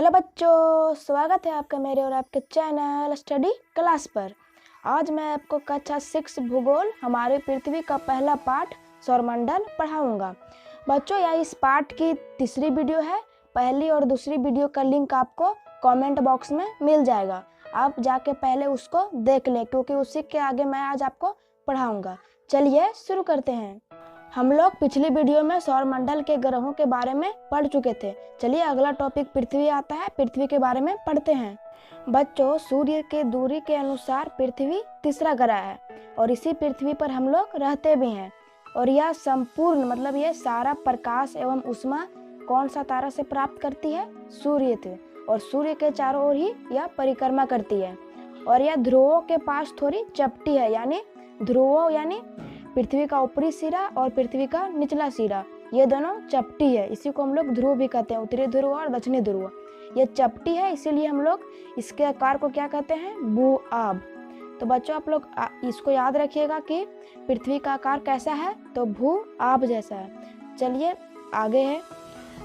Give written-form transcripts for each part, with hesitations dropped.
Hello बच्चों, स्वागत है आपका मेरे और आपके चैनल स्टडी क्लास पर। आज मैं आपको कक्षा 6 भूगोल हमारी पृथ्वी का पहला पाठ सौरमंडल पढ़ाऊंगा। बच्चों, यह इस पाठ की तीसरी वीडियो है। पहली और दूसरी वीडियो का लिंक आपको कमेंट बॉक्स में मिल जाएगा। आप जाके पहले उसको देख लें, क्योंकि उसी के आगे मैं आज आपको पढ़ाऊंगा। चलिए शुरू करते हैं। हम लोग पिछली वीडियो में सौरमंडल के ग्रहों के बारे में पढ़ चुके थे। चलिए अगला टॉपिक पृथ्वी आता है। पृथ्वी के बारे में पढ़ते हैं। बच्चों, सूर्य के दूरी के अनुसार पृथ्वी तीसरा ग्रह है और इसी पृथ्वी पर हम लोग रहते भी हैं। और यह संपूर्ण मतलब ये सारा प्रकाश एवं ऊष्मा कौन सा तारा से प्राप्त करती है? सूर्य से। और सूर्य के चारों ओर ही यह परिक्रमा करती है। और यह ध्रुवों के पास थोड़ी चपटी है, यानी ध्रुवों यानी पृथ्वी का ऊपरी सिरा और पृथ्वी का निचला सिरा, ये दोनों चपटी है। इसी को हम लोग ध्रुव भी कहते हैं, उत्तरी ध्रुव और दक्षिणी ध्रुव। ये चपटी है, इसीलिए हम लोग इसके आकार को क्या कहते हैं? भू-आब। तो बच्चों, आप लोग इसको याद रखिएगा कि पृथ्वी का आकार कैसा है, तो भू-आब जैसा है। चलिए आगे है।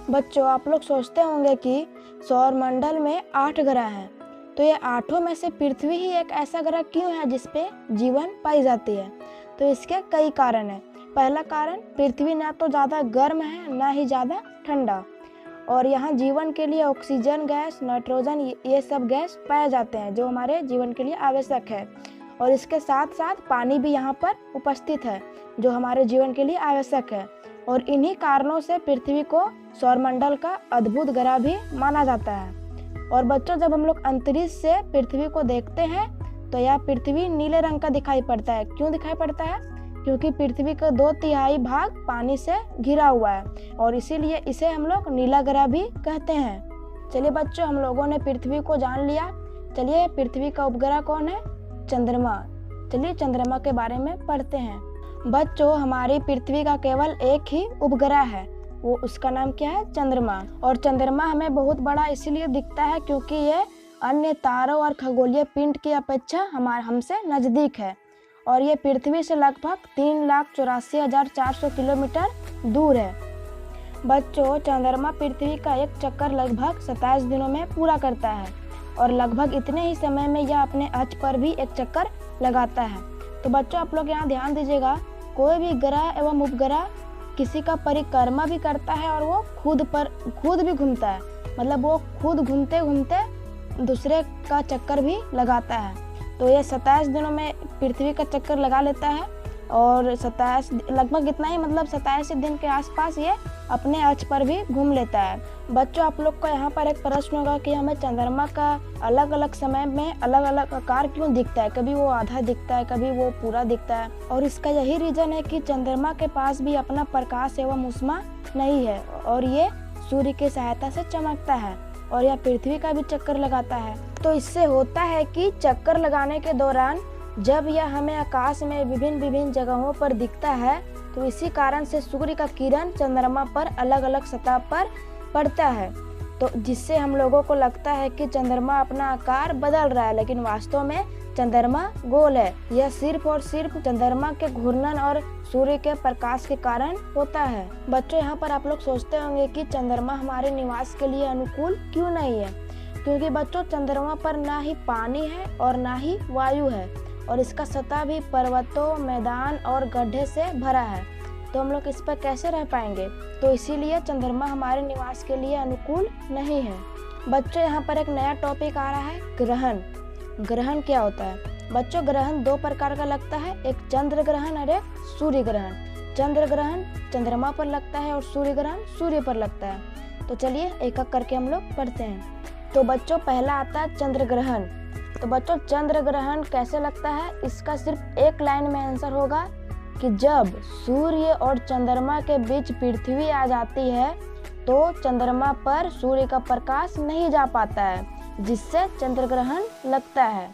बच्चों, आप लोग सोचते होंगे कि सौरमंडल में 8 ग्रह हैं, तो ये 8 में से पृथ्वी ही एक ऐसा ग्रह क्यों है जिसपे जीवन पाई जाती है? तो इसके कई कारण हैं। पहला कारण, पृथ्वी ना तो ज़्यादा गर्म है ना ही ज़्यादा ठंडा, और यहाँ जीवन के लिए ऑक्सीजन गैस, नाइट्रोजन, ये सब गैस पाए जाते हैं जो हमारे जीवन के लिए आवश्यक है। और इसके साथ साथ पानी भी यहाँ पर उपस्थित है जो हमारे जीवन के लिए आवश्यक है। और इन्हीं कारणों से पृथ्वी को सौरमंडल का अद्भुत ग्रह भी माना जाता है। और बच्चों, जब हम लोग अंतरिक्ष से पृथ्वी को देखते हैं तो यह पृथ्वी नीले रंग का दिखाई पड़ता है। क्यों दिखाई पड़ता है? क्योंकि पृथ्वी का 2/3 भाग पानी से घिरा हुआ है, और इसीलिए इसे हम लोग नीला ग्रह भी कहते हैं। चलिए बच्चों, हम लोगों ने पृथ्वी को जान लिया। चलिए, पृथ्वी का उपग्रह कौन है? चंद्रमा। चलिए चंद्रमा के बारे में पढ़ते हैं। बच्चों, हमारी पृथ्वी का केवल एक ही उपग्रह है, वो उसका नाम क्या है? चंद्रमा। और चंद्रमा हमें बहुत बड़ा इसीलिए दिखता है क्योंकि ये अन्य तारों और खगोलीय पिंड की अपेक्षा हमसे नजदीक है। और ये पृथ्वी से लगभग 3,84,400 किलोमीटर दूर है। बच्चों, चंद्रमा पृथ्वी का एक चक्कर लगभग 27 दिनों में पूरा करता है, और लगभग इतने ही समय में यह अपने अक्ष पर भी एक चक्कर लगाता है। तो बच्चों, आप लोग यहाँ ध्यान दीजिएगा, कोई भी ग्रह एवं उपग्रह किसी का परिक्रमा भी करता है और वो खुद भी घूमता है। मतलब वो खुद घूमते घूमते दूसरे का चक्कर भी लगाता है। तो ये 27 दिनों में पृथ्वी का चक्कर लगा लेता है, और 27 लगभग इतना ही, मतलब 27 दिन के आसपास ये अपने अक्ष पर भी घूम लेता है। बच्चों, आप लोग को यहाँ पर एक प्रश्न होगा कि हमें चंद्रमा का अलग अलग समय में अलग अलग आकार क्यों दिखता है? कभी वो आधा दिखता है, कभी वो पूरा दिखता है। और इसका यही रीजन है कि चंद्रमा के पास भी अपना प्रकाश एवं ऊष्मा नहीं है, और ये सूर्य की सहायता से चमकता है, और यह पृथ्वी का भी चक्कर लगाता है। तो इससे होता है कि चक्कर लगाने के दौरान जब यह हमें आकाश में विभिन्न जगहों पर दिखता है, तो इसी कारण से सूर्य का किरण चंद्रमा पर अलग अलग सतह पर पड़ता है, तो जिससे हम लोगों को लगता है कि चंद्रमा अपना आकार बदल रहा है, लेकिन वास्तव में चंद्रमा गोल है। यह सिर्फ और सिर्फ चंद्रमा के घूर्णन और सूर्य के प्रकाश के कारण होता है। बच्चों, यहाँ पर आप लोग सोचते होंगे कि चंद्रमा हमारे निवास के लिए अनुकूल क्यों नहीं है? क्योंकि बच्चों, चंद्रमा पर ना ही पानी है और ना ही वायु है, और इसका सतह भी पर्वतों, मैदान और गड्ढे से भरा है। तो हम लोग इस पर कैसे रह पाएंगे? तो इसीलिए चंद्रमा हमारे निवास के लिए अनुकूल नहीं है। बच्चों, यहाँ पर एक नया टॉपिक आ रहा है, ग्रहण। ग्रहण क्या होता है? बच्चों, ग्रहण 2 प्रकार का लगता है, एक चंद्र ग्रहण और एक सूर्य ग्रहण। चंद्र ग्रहण चंद्रमा पर लगता है और सूर्य ग्रहण सूर्य पर लगता है। तो चलिए एक एक करके हम लोग पढ़ते हैं। तो बच्चों, पहला आता है चंद्र ग्रहण। तो बच्चों, चंद्र ग्रहण कैसे लगता है? इसका सिर्फ एक लाइन में आंसर होगा कि जब सूर्य और चंद्रमा के बीच पृथ्वी आ जाती है तो चंद्रमा पर सूर्य का प्रकाश नहीं जा पाता है, जिससे चंद्र ग्रहण लगता है।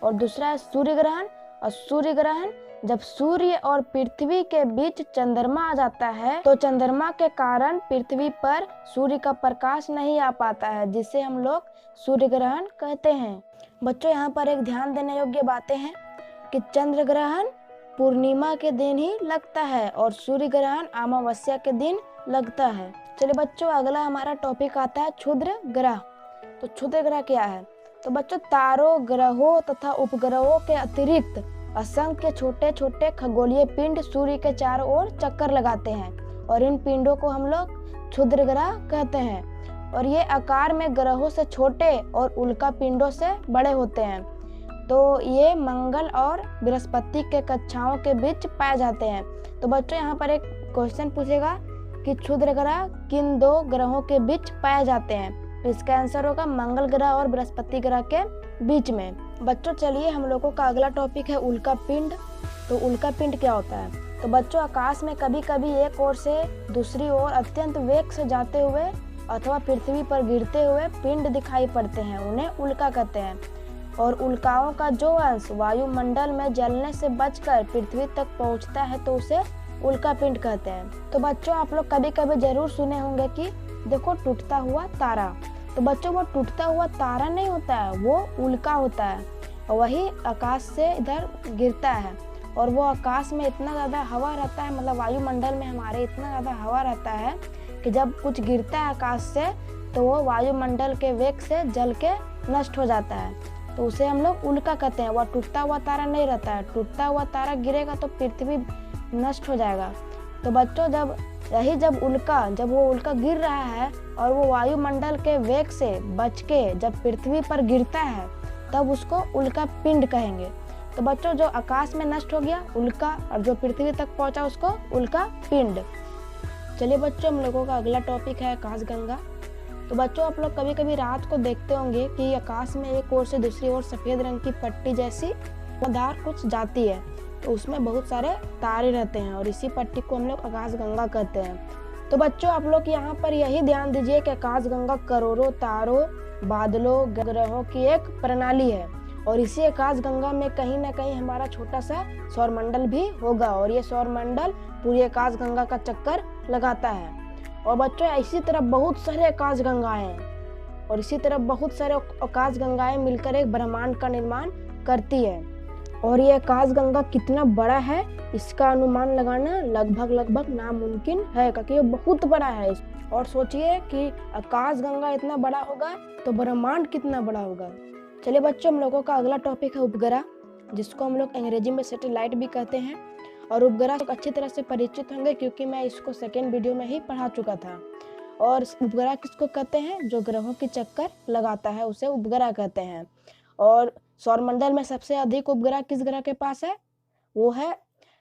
और दूसरा है सूर्य ग्रहण। और सूर्य ग्रहण, जब सूर्य और पृथ्वी के बीच चंद्रमा आ जाता है तो चंद्रमा के कारण पृथ्वी पर सूर्य का प्रकाश नहीं आ पाता है, जिसे हम लोग सूर्य ग्रहण कहते हैं। बच्चों, यहाँ पर एक ध्यान देने योग्य बातें हैं कि चंद्र ग्रहण पूर्णिमा के दिन ही लगता है और सूर्य ग्रहण अमावस्या के दिन लगता है। चलिए बच्चों, अगला हमारा टॉपिक आता है क्षुद्र ग्रह। तो क्षुद्र ग्रह क्या है? तो बच्चों तारों, ग्रहों तथा उपग्रहों के अतिरिक्त असंख्य छोटे छोटे खगोलीय पिंड सूर्य के चारों ओर चक्कर लगाते हैं और इन पिंडों को हम लोग क्षुद्र ग्रह कहते हैं। और ये आकार में ग्रहों से छोटे और उल्का पिंडों से बड़े होते हैं। तो ये मंगल और बृहस्पति के कक्षाओं के बीच पाए जाते हैं। तो बच्चों यहाँ पर एक क्वेश्चन पूछेगा कि क्षुद्र ग्रह किन दो ग्रहों के बीच पाए जाते हैं? तो इसका आंसर होगा मंगल ग्रह और बृहस्पति ग्रह के बीच में। बच्चों चलिए हम लोगों का अगला टॉपिक है उल्का पिंड। तो उल्का पिंड क्या होता है? तो बच्चों आकाश में कभी कभी एक ओर से दूसरी ओर अत्यंत वेग से जाते हुए अथवा पृथ्वी पर गिरते हुए पिंड दिखाई पड़ते हैं, उन्हें उल्का कहते हैं। और उल्काओं का जो अंश वायुमंडल में जलने से बचकर पृथ्वी तक पहुंचता है तो उसे उल्का पिंड कहते हैं। तो बच्चों आप लोग कभी कभी जरूर सुने होंगे कि देखो टूटता हुआ तारा। तो बच्चों वो टूटता हुआ तारा नहीं होता है, वो उल्का होता है और वही आकाश से इधर गिरता है। और वो आकाश में इतना ज़्यादा हवा रहता है, मतलब वायुमंडल में हमारे इतना ज़्यादा हवा रहता है कि जब कुछ गिरता है आकाश से तो वो वायुमंडल के वेग से जल के नष्ट हो जाता है, तो उसे हम लोग उल्का कहते हैं। वह टूटता हुआ तारा नहीं रहता है, टूटता हुआ तारा गिरेगा तो पृथ्वी नष्ट हो जाएगा। तो बच्चों जब वो उल्का गिर रहा है और वो वायुमंडल के वेग से बच के जब पृथ्वी पर गिरता है तब उसको उल्का पिंड कहेंगे। तो बच्चों जो आकाश में नष्ट हो गया उल्का और जो पृथ्वी तक पहुंचा उसको उल्का पिंड। चलिए बच्चों हम लोगों का अगला टॉपिक है आकाशगंगा। तो बच्चों आप लोग कभी कभी रात को देखते होंगे कि आकाश में एक ओर से दूसरी ओर सफेद रंग की पट्टी जैसी धार कुछ जाती है, तो उसमें बहुत सारे तारे रहते हैं और इसी पट्टी को हम लोग आकाशगंगा कहते हैं। तो बच्चों आप लोग यहाँ पर यही ध्यान दीजिए कि आकाशगंगा करोड़ों तारों, बादलों, ग्रहों की एक प्रणाली है और इसी आकाशगंगा में कहीं ना कहीं हमारा छोटा सा सौरमंडल भी होगा और ये सौरमंडल पूरी आकाशगंगा का चक्कर लगाता है। और बच्चों इसी तरह बहुत सारे आकाशगंगाएं हैं और इसी तरह बहुत सारे आकाशगंगाएं मिलकर एक ब्रह्मांड का निर्माण करती है। और ये आकाशगंगा कितना बड़ा है इसका अनुमान लगाना लगभग नामुमकिन है क्योंकि ये बहुत बड़ा है। और सोचिए कि आकाशगंगा इतना बड़ा होगा तो ब्रह्मांड कितना बड़ा होगा। चलिए बच्चों हम लोगों का अगला टॉपिक है उपग्रह, जिसको हम लोग अंग्रेजी में सैटेलाइट भी कहते हैं। और उपग्रह अच्छी तरह से परिचित होंगे क्योंकि मैं इसको सेकेंड वीडियो में ही पढ़ा चुका था। और उपग्रह किसको कहते हैं? जो ग्रहों की चक्कर लगाता है उसे उपग्रह कहते हैं। और सौरमंडल में सबसे अधिक उपग्रह किस ग्रह के पास है? वो है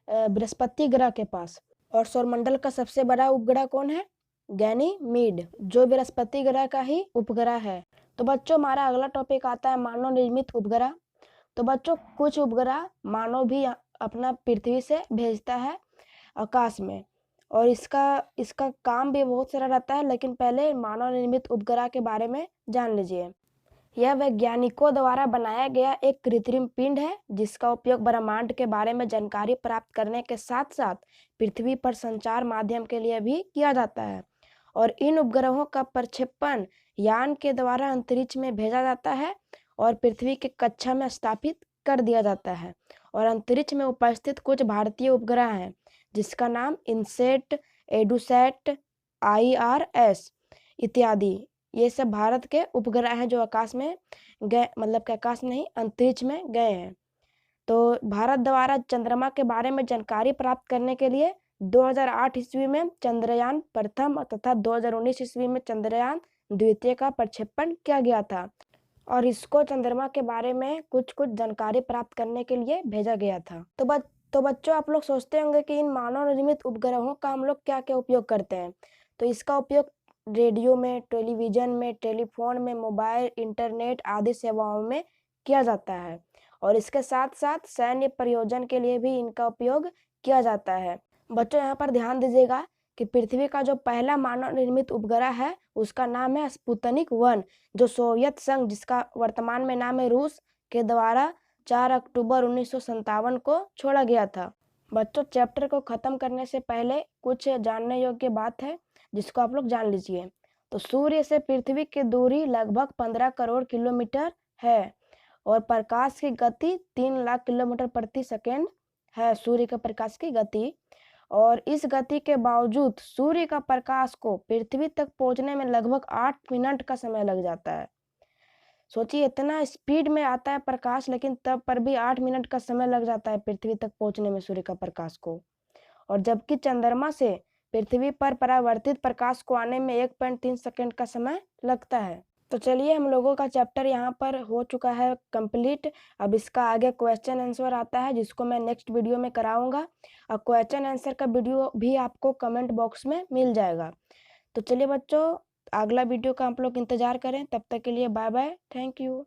बृहस्पति ग्रह के पास। और सौरमंडल का सबसे बड़ा उपग्रह कौन है? गैनीमीड, जो बृहस्पति ग्रह का ही उपग्रह है। तो बच्चों हमारा अगला टॉपिक आता है मानव निर्मित उपग्रह। तो बच्चों कुछ उपग्रह मानव भी अपना पृथ्वी से भेजता है आकाश में और इसका काम भी बहुत सारा रहता है, लेकिन पहले मानव निर्मित उपग्रह के बारे में जान लीजिए। यह वैज्ञानिकों द्वारा बनाया गया एक कृत्रिम पिंड है जिसका उपयोग ब्रह्मांड के बारे में जानकारी प्राप्त करने के साथ साथ पृथ्वी पर संचार माध्यम के लिए भी किया जाता है। और इन उपग्रहों का प्रक्षेपण यान के द्वारा अंतरिक्ष में भेजा जाता है और पृथ्वी के कक्षा में स्थापित कर दिया जाता है। और अंतरिक्ष में उपस्थित कुछ भारतीय उपग्रह हैं जिसका नाम इनसेट, एडुसैट, IRS इत्यादि, ये सब भारत के उपग्रह हैं जो आकाश में गए, मतलब कि आकाश नहीं अंतरिक्ष में गए हैं। तो भारत द्वारा चंद्रमा के बारे में जानकारी प्राप्त करने के लिए 2008 ईस्वी में चंद्रयान प्रथम तथा 2019 ईस्वी में चंद्रयान द्वितीय का प्रक्षेपण किया गया था और इसको चंद्रमा के बारे में कुछ जानकारी प्राप्त करने के लिए भेजा गया था। तो बच्चों आप लोग सोचते होंगे कि इन मानव निर्मित उपग्रहों का हम लोग क्या क्या उपयोग करते हैं। तो इसका उपयोग रेडियो में, टेलीविजन में, टेलीफोन में, मोबाइल, इंटरनेट आदि सेवाओं में किया जाता है और इसके साथ साथ सैन्य प्रयोजन के लिए भी इनका उपयोग किया जाता है। बच्चों यहाँ पर ध्यान दीजिएगा कि पृथ्वी का जो पहला मानव निर्मित उपग्रह है उसका नाम है स्पुतनिक 1, जो सोवियत संघ जिसका वर्तमान में नाम है रूस के द्वारा 4 अक्टूबर 1957 को छोड़ा गया था। बच्चों चैप्टर को खत्म करने से पहले कुछ जानने योग्य बात है जिसको आप लोग जान लीजिए। तो सूर्य से पृथ्वी की दूरी लगभग 15 करोड़ किलोमीटर है और प्रकाश की गति 3 लाख किलोमीटर प्रति सेकेंड है, सूर्य के प्रकाश की गति। और इस गति के बावजूद सूर्य का प्रकाश को पृथ्वी तक पहुंचने में लगभग 8 मिनट का समय लग जाता है। सोचिए इतना स्पीड में आता है प्रकाश, लेकिन तब पर भी 8 मिनट का समय लग जाता है पृथ्वी तक पहुंचने में सूर्य का प्रकाश को। और जबकि चंद्रमा से पृथ्वी पर परावर्तित प्रकाश को आने में 1.3 सेकंड का समय लगता है। तो चलिए हम लोगों का चैप्टर यहाँ पर हो चुका है कंप्लीट। अब इसका आगे क्वेश्चन आंसर आता है, जिसको मैं नेक्स्ट वीडियो में कराऊंगा, और क्वेश्चन आंसर का वीडियो भी आपको कमेंट बॉक्स में मिल जाएगा। तो चलिए बच्चों, अगला वीडियो का आप लोग इंतजार करें। तब तक के लिए बाय बाय, थैंक यू।